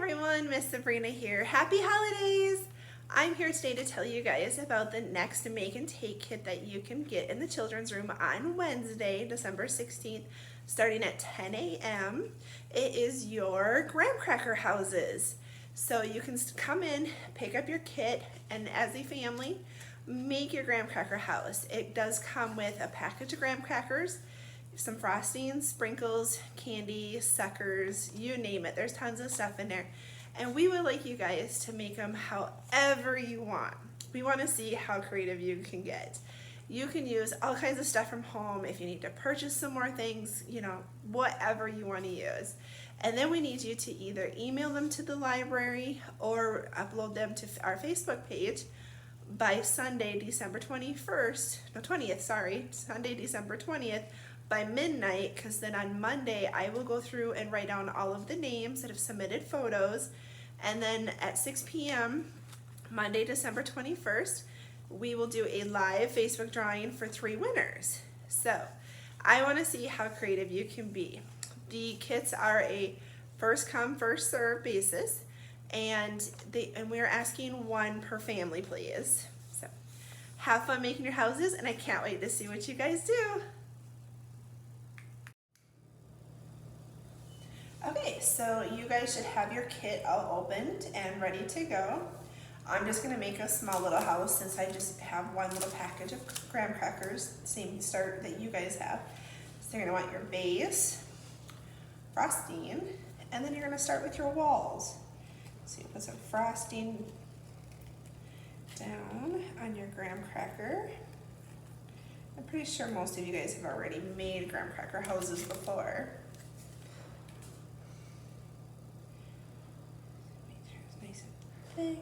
everyone, Miss Sabrina here. Happy holidays! I'm here today to tell you guys about the next make and take kit that you can get in the children's room on Wednesday, December 16th, starting at 10 a.m. It is your graham cracker houses. So you can come in, pick up your kit, and as a family, make your graham cracker house. It does come with a package of graham crackers, some frosting, sprinkles, candy, suckers, you name it. There's tons of stuff in there. And we would like you guys to make them however you want. We want to see how creative you can get. You can use all kinds of stuff from home if you need to purchase some more things, you know, whatever you want to use. And then we need you to either email them to the library or upload them to our Facebook page by Sunday, December 20th, Sunday, December 20th, by midnight, because then on Monday I will go through and write down all of the names that have submitted photos, and then at 6 p.m. Monday, December 21st, we will do a live Facebook drawing for 3 winners. So I want to see how creative you can be. The kits are a first come, first serve basis, and we're asking 1 per family, please. So have fun making your houses, and I can't wait to see what you guys do. Okay, so you guys should have your kit all opened and ready to go. I'm just gonna make a small little house since I just have 1 little package of graham crackers, same start that you guys have. So you're gonna want your base, frosting, and then you're gonna start with your walls. So you put some frosting down on your graham cracker. I'm pretty sure most of you guys have already made graham cracker houses before. Thick.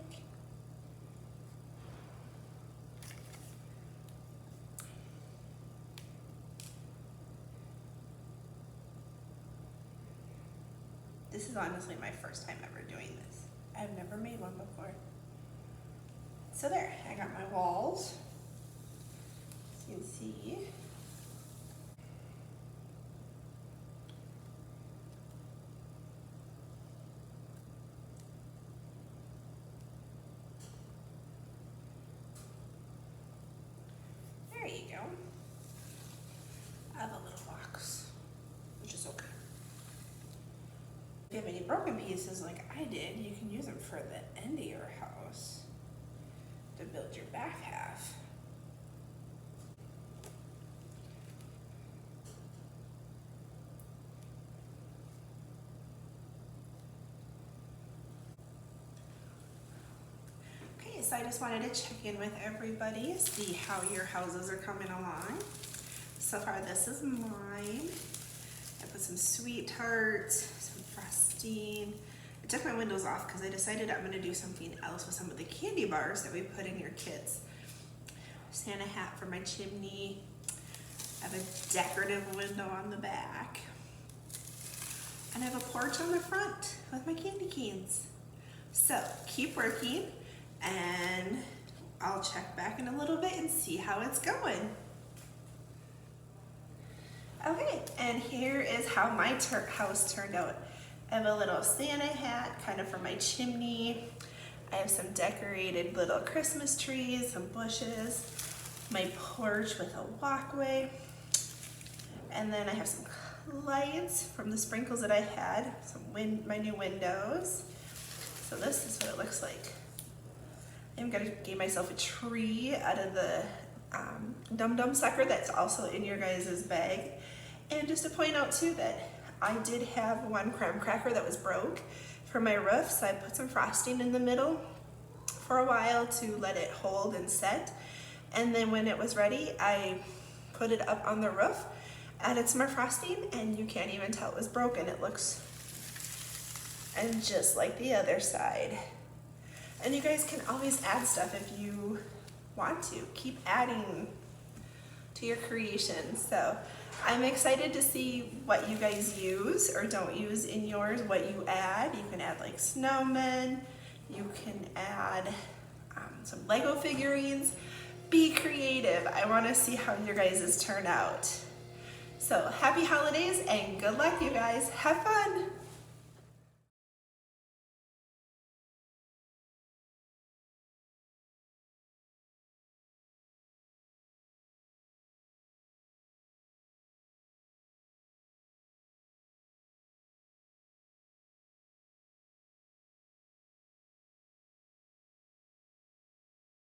This is honestly my first time ever doing this. I've never made one before. So there, I got my walls. As you can see. There you go. I have a little box, which is okay. If you have any broken pieces like I did, you can use them for the end of your house to build your back half. So I just wanted to check in with everybody, see how your houses are coming along. So far this is mine. I put some sweet tarts, some frosting. I took my windows off because I decided I'm gonna do something else with some of the candy bars that we put in your kits. Santa hat for my chimney. I have a decorative window on the back. And I have a porch on the front with my candy canes. So keep working, and I'll check back in a little bit and see how it's going. Okay, and here is how my house turned out. I have a little Santa hat, kind of for my chimney. I have some decorated little Christmas trees, some bushes, my porch with a walkway, and then I have some lights from the sprinkles that I had, my new windows. So this is what it looks like. I'm gonna give myself a tree out of the Dum Dum sucker that's also in your guys' bag. And just to point out too that I did have 1 graham cracker that was broke for my roof, so I put some frosting in the middle for a while to let it hold and set. And then when it was ready, I put it up on the roof, added some more frosting, and you can't even tell it was broken. It looks and just like the other side. And you guys can always add stuff if you want to. Keep adding to your creations. So I'm excited to see what you guys use or don't use in yours, what you add. You can add like snowmen, you can add some Lego figurines. Be creative. I want to see how your guys' turn out. So happy holidays and good luck, you guys. Have fun.